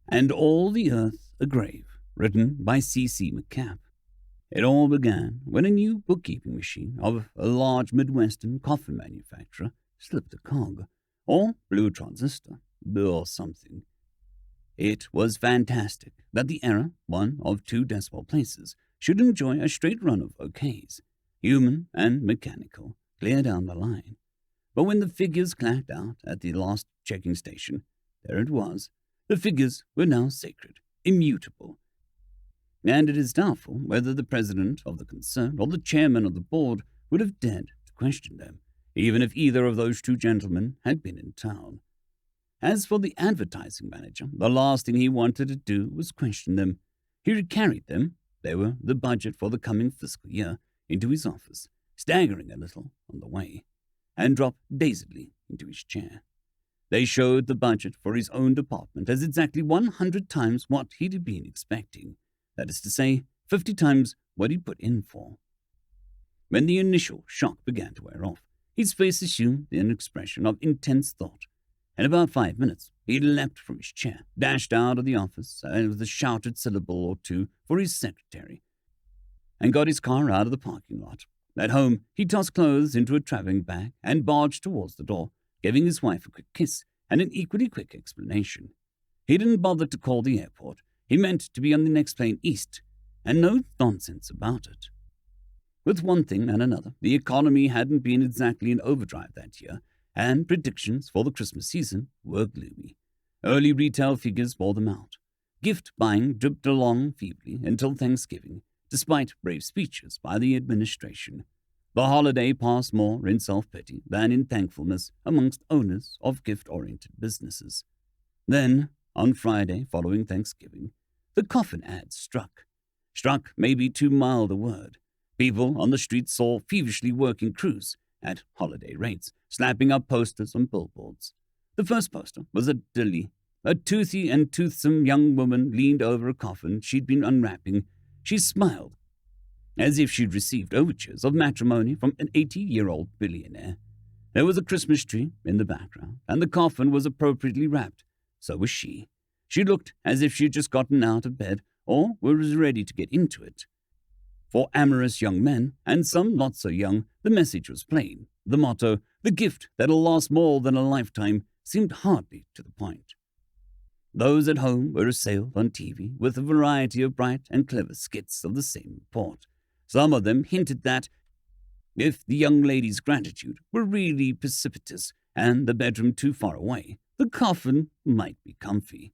and all the earth a grave, written by C.C. McCapp. It all began when a new bookkeeping machine of a large Midwestern coffin manufacturer slipped a cog, or blew a transistor, or something. It was fantastic that the error, one of 2 decimal places, should enjoy a straight run of OKs, human and mechanical, clear down the line. But when the figures clacked out at the last checking station, there it was. The figures were now sacred, immutable, and it is doubtful whether the president of the concern or the chairman of the board would have dared to question them, even if either of those 2 gentlemen had been in town. As for the advertising manager, the last thing he wanted to do was question them. He had carried them, they were the budget for the coming fiscal year, into his office, staggering a little on the way, and dropped dazedly into his chair. They showed the budget for his own department as exactly 100 times what he'd been expecting. That is to say, 50 times what he'd put in for. When the initial shock began to wear off, his face assumed an expression of intense thought. In about 5 minutes, he leapt from his chair, dashed out of the office with a shouted syllable or 2 for his secretary, and got his car out of the parking lot. At home, he tossed clothes into a traveling bag and barged towards the door, giving his wife a quick kiss and an equally quick explanation. He didn't bother to call the airport. He meant to be on the next plane east, and no nonsense about it. With one thing and another, the economy hadn't been exactly in overdrive that year, and predictions for the Christmas season were gloomy. Early retail figures bore them out. Gift buying dripped along feebly until Thanksgiving, despite brave speeches by the administration. The holiday passed more in self-pity than in thankfulness amongst owners of gift-oriented businesses. Then, on Friday following Thanksgiving, the coffin ads struck. Struck may be too mild a word. People on the streets saw feverishly working crews at holiday rates, slapping up posters on billboards. The first poster was a dilly. A toothy and toothsome young woman leaned over a coffin she'd been unwrapping. She smiled, as if she'd received overtures of matrimony from an 80-year-old billionaire. There was a Christmas tree in the background, and the coffin was appropriately wrapped. So was she. She looked as if she'd just gotten out of bed or was ready to get into it. For amorous young men, and some not so young, the message was plain. The motto, the gift that'll last more than a lifetime, seemed hardly to the point. Those at home were assailed on TV with a variety of bright and clever skits of the same port. Some of them hinted that, if the young lady's gratitude were really precipitous and the bedroom too far away, the coffin might be comfy.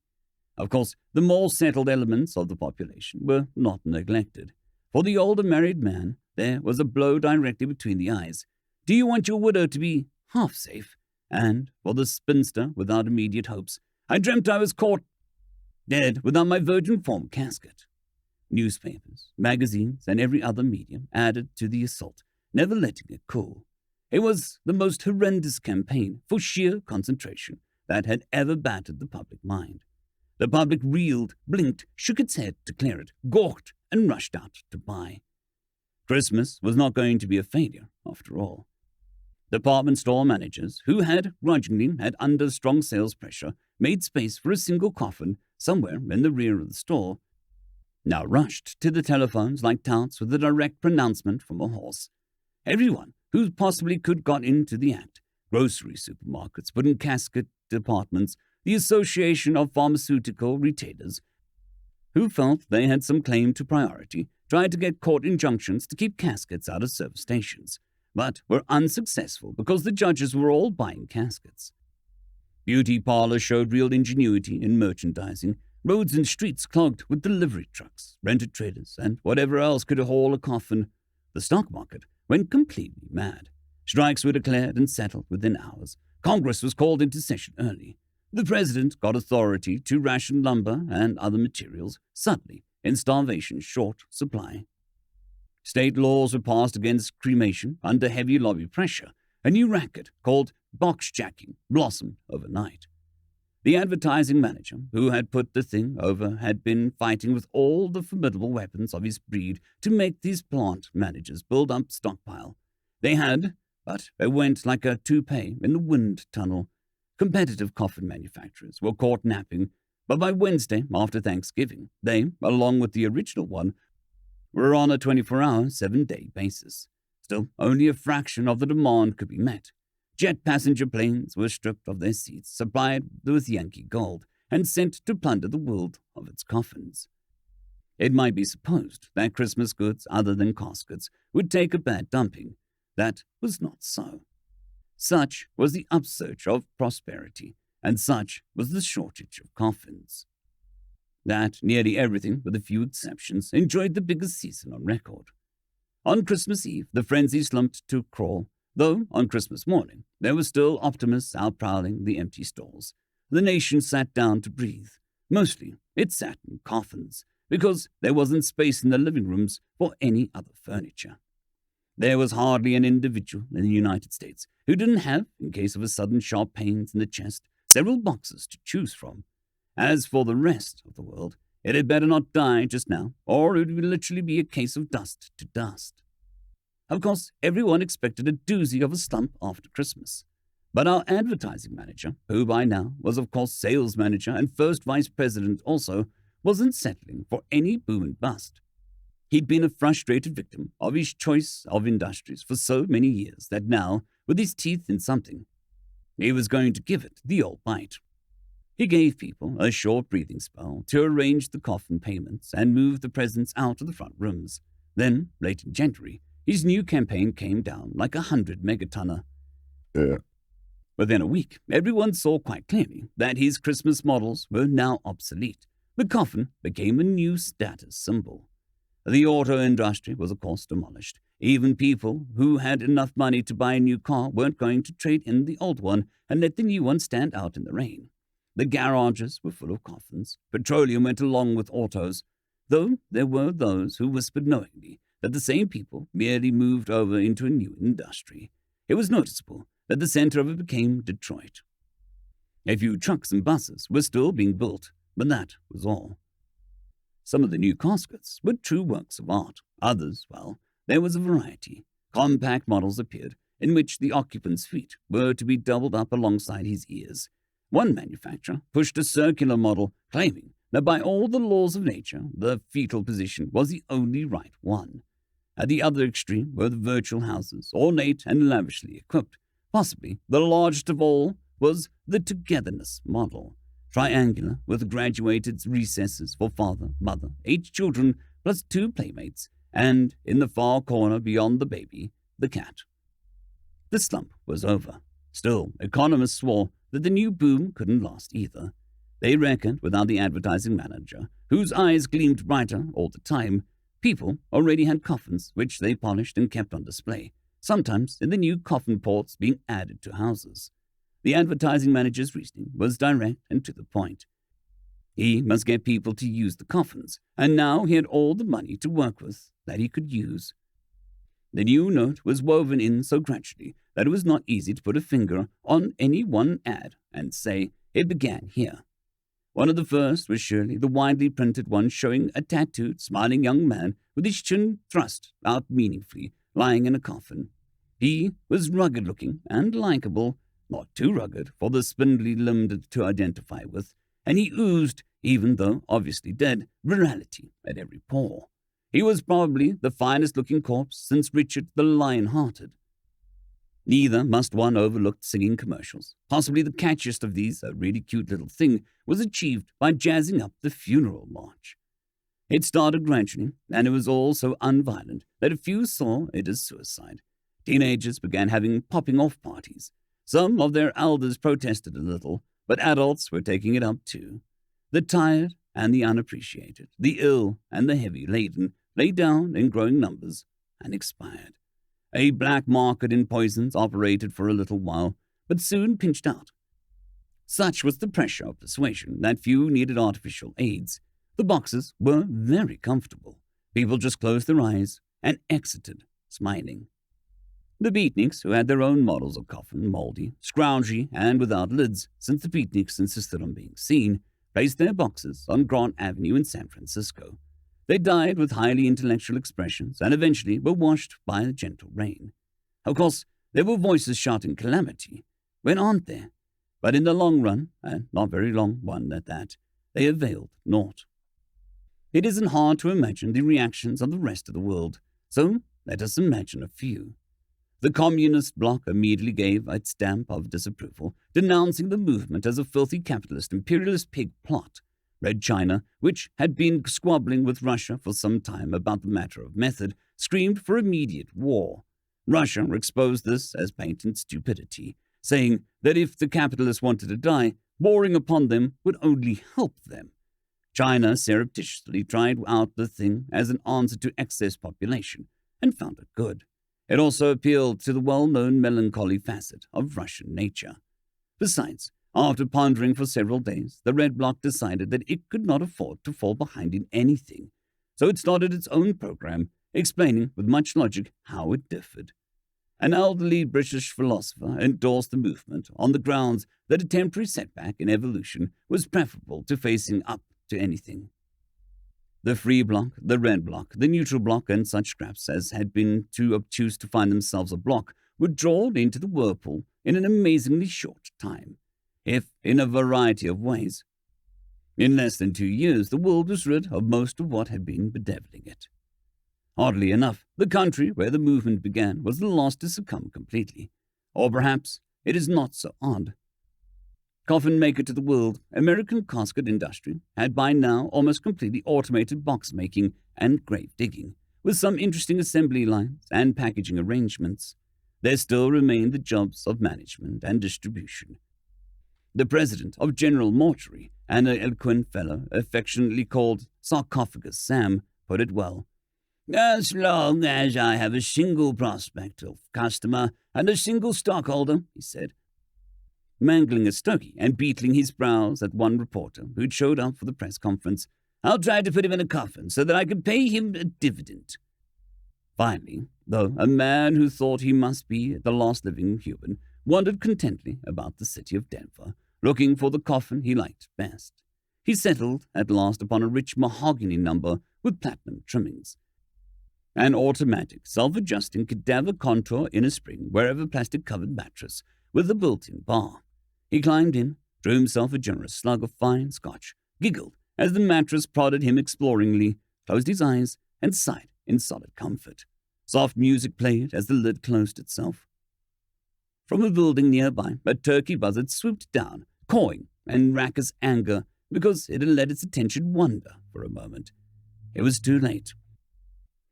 Of course, the more settled elements of the population were not neglected. For the older married man, there was a blow directly between the eyes. Do you want your widow to be half safe? And for the spinster without immediate hopes, I dreamt I was caught dead without my virgin form casket. Newspapers, magazines, and every other medium added to the assault, never letting it cool. It was the most horrendous campaign for sheer concentration that had ever battered the public mind. The public reeled, blinked, shook its head to clear it, gawked, and rushed out to buy. Christmas was not going to be a failure, after all. Department store managers, who had grudgingly had under strong sales pressure, made space for a single coffin somewhere in the rear of the store, now rushed to the telephones like touts with a direct pronouncement from a horse. Everyone who possibly could got into the act. Grocery supermarkets, wooden casket departments, the Association of Pharmaceutical Retailers, who felt they had some claim to priority, tried to get court injunctions to keep caskets out of service stations, but were unsuccessful because the judges were all buying caskets. Beauty parlors showed real ingenuity in merchandising, roads and streets clogged with delivery trucks, rented trailers, and whatever else could haul a coffin. The stock market went completely mad. Strikes were declared and settled within hours. Congress was called into session early. The president got authority to ration lumber and other materials, suddenly in starvation short supply. State laws were passed against cremation under heavy lobby pressure. A new racket called boxjacking blossomed overnight. The advertising manager, who had put the thing over, had been fighting with all the formidable weapons of his breed to make these plant managers build up stockpile. They had, but they went like a toupee in the wind tunnel. Competitive coffin manufacturers were caught napping. But by Wednesday, after Thanksgiving, they, along with the original one, were on a 24-hour, 7-day basis. Still, only a fraction of the demand could be met. Jet passenger planes were stripped of their seats, supplied with Yankee gold, and sent to plunder the world of its coffins. It might be supposed that Christmas goods other than caskets would take a bad dumping. That was not so. Such was the upsurge of prosperity, and such was the shortage of coffins, that nearly everything, with a few exceptions, enjoyed the biggest season on record. On Christmas Eve, the frenzy slumped to a crawl, though on Christmas morning there were still optimists out prowling the empty stalls. The nation sat down to breathe. Mostly, it sat in coffins, because there wasn't space in the living rooms for any other furniture. There was hardly an individual in the United States who didn't have, in case of a sudden sharp pains in the chest, several boxes to choose from. As for the rest of the world, it had better not die just now, or it would literally be a case of dust to dust. Of course, everyone expected a doozy of a slump after Christmas. But our advertising manager, who by now was of course sales manager and first vice president also, wasn't settling for any boom and bust. He'd been a frustrated victim of his choice of industries for so many years that now, with his teeth in something, he was going to give it the old bite. He gave people a short breathing spell to arrange the coffin payments and move the presents out of the front rooms. Then, late in January, his new campaign came down like 100 megatonner. Within a week, everyone saw quite clearly that his Christmas models were now obsolete. The coffin became a new status symbol. The auto industry was, of course, demolished. Even people who had enough money to buy a new car weren't going to trade in the old one and let the new one stand out in the rain. The garages were full of coffins. Petroleum went along with autos, though there were those who whispered knowingly that the same people merely moved over into a new industry. It was noticeable that the center of it became Detroit. A few trucks and buses were still being built, but that was all. Some of the new caskets were true works of art. Others, well, there was a variety. Compact models appeared, in which the occupant's feet were to be doubled up alongside his ears. One manufacturer pushed a circular model, claiming that by all the laws of nature, the fetal position was the only right one. At the other extreme were the virtual houses, ornate and lavishly equipped. Possibly the largest of all was the togetherness model, triangular with graduated recesses for father, mother, 8 children plus 2 playmates, and in the far corner beyond the baby, the cat. The slump was over. Still, economists swore that the new boom couldn't last either. They reckoned, without the advertising manager, whose eyes gleamed brighter all the time, people already had coffins which they polished and kept on display, sometimes in the new coffin ports being added to houses. The advertising manager's reasoning was direct and to the point. He must get people to use the coffins, and now he had all the money to work with that he could use. The new note was woven in so gradually that it was not easy to put a finger on any one ad and say it began here. One of the first was surely the widely printed one showing a tattooed, smiling young man with his chin thrust out meaningfully, lying in a coffin. He was rugged-looking and likable, not too rugged for the spindly limbed to identify with, and he oozed, even though obviously dead, virality at every pore. He was probably the finest-looking corpse since Richard the Lion-Hearted. Neither must one overlook singing commercials. Possibly the catchiest of these, a really cute little thing, was achieved by jazzing up the funeral march. It started gradually, and it was all so unviolent that a few saw it as suicide. Teenagers began having popping-off parties. Some of their elders protested a little, but adults were taking it up too. The tired and the unappreciated, the ill and the heavy-laden, lay down in growing numbers and expired. A black market in poisons operated for a little while, but soon pinched out. Such was the pressure of persuasion that few needed artificial aids. The boxes were very comfortable. People just closed their eyes and exited, smiling. The beatniks, who had their own models of coffin, mouldy, scroungy, and without lids, since the beatniks insisted on being seen, placed their boxes on Grant Avenue in San Francisco. They died with highly intellectual expressions and eventually were washed by a gentle rain. Of course, there were voices shouting calamity. When aren't there? But in the long run, and not very long one at that, They availed naught. It isn't hard to imagine the reactions of the rest of the world, so let us imagine a few. The communist bloc immediately gave its stamp of disapproval, denouncing the movement as a filthy capitalist imperialist pig plot. Red China, which had been squabbling with Russia for some time about the matter of method, screamed for immediate war. Russia exposed this as patent stupidity, saying that if the capitalists wanted to die, warring upon them would only help them. China surreptitiously tried out the thing as an answer to excess population, and found it good. It also appealed to the well-known melancholy facet of Russian nature. Besides, after pondering for several days, the Red Bloc decided that it could not afford to fall behind in anything, so it started its own program, explaining with much logic how it differed. An elderly British philosopher endorsed the movement on the grounds that a temporary setback in evolution was preferable to facing up to anything. The Free Bloc, the Red Bloc, the Neutral Bloc, and such scraps as had been too obtuse to find themselves a bloc were drawn into the whirlpool in an amazingly short time, if in a variety of ways. In less than 2 years, the world was rid of most of what had been bedeviling it. Oddly enough, the country where the movement began was the last to succumb completely. Or perhaps it is not so odd. Coffin maker to the world, American casket industry had by now almost completely automated box making and grave digging, with some interesting assembly lines and packaging arrangements. There still remained the jobs of management and distribution. The president of General Mortuary, an eloquent fellow affectionately called Sarcophagus Sam, put it well. "As long as I have a single prospective customer and a single stockholder," he said, mangling a stogie and beetling his brows at one reporter who'd showed up for the press conference, "I'll try to put him in a coffin so that I can pay him a dividend." Finally, though, a man who thought he must be the last living human wandered contentedly about the city of Denver, looking for the coffin he liked best. He settled at last upon a rich mahogany number with platinum trimmings, an automatic, self-adjusting cadaver contour in a spring wherever plastic-covered mattress with a built-in bar. He climbed in, drew himself a generous slug of fine scotch, giggled as the mattress prodded him exploringly, closed his eyes, and sighed in solid comfort. Soft music played as the lid closed itself. From a building nearby, a turkey buzzard swooped down, cawing in raucous anger because it had let its attention wander for a moment. It was too late.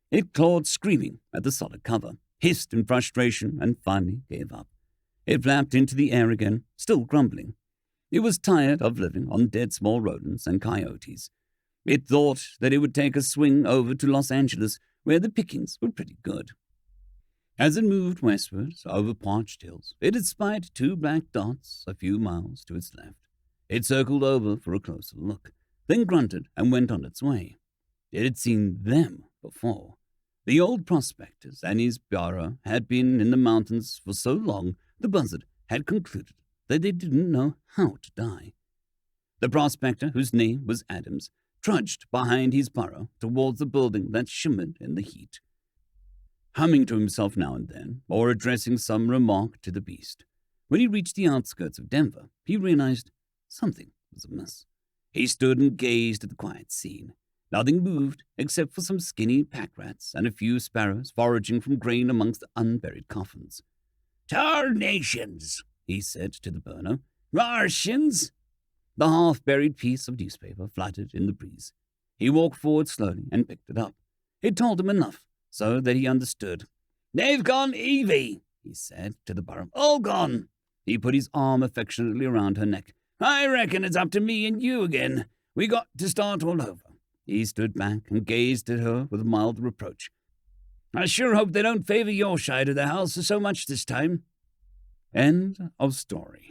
It clawed screaming at the solid cover, hissed in frustration, and finally gave up. It flapped into the air again, still grumbling. It was tired of living on dead small rodents and coyotes. It thought that it would take a swing over to Los Angeles, where the pickings were pretty good. As it moved westwards over parched hills, it had spied 2 black dots a few miles to its left. It circled over for a closer look, then grunted and went on its way. It had seen them before. The old prospector and his burro had been in the mountains for so long the buzzard had concluded that they didn't know how to die. The prospector, whose name was Adams, trudged behind his burro towards the building that shimmered in the heat, humming to himself now and then, or addressing some remark to the beast. When he reached the outskirts of Denver, he realized something was amiss. He stood and gazed at the quiet scene. Nothing moved except for some skinny pack rats and a few sparrows foraging from grain amongst the unburied coffins. "Tarnations," he said to the burner. "Martians!" The half-buried piece of newspaper fluttered in the breeze. He walked forward slowly and picked it up. It told him enough so that he understood. "They've gone Evie," he said to the burro. "All gone." He put his arm affectionately around her neck. "I reckon it's up to me and you again. We got to start all over." He stood back and gazed at her with mild reproach. "I sure hope they don't favor your side of the house so much this time." End of story.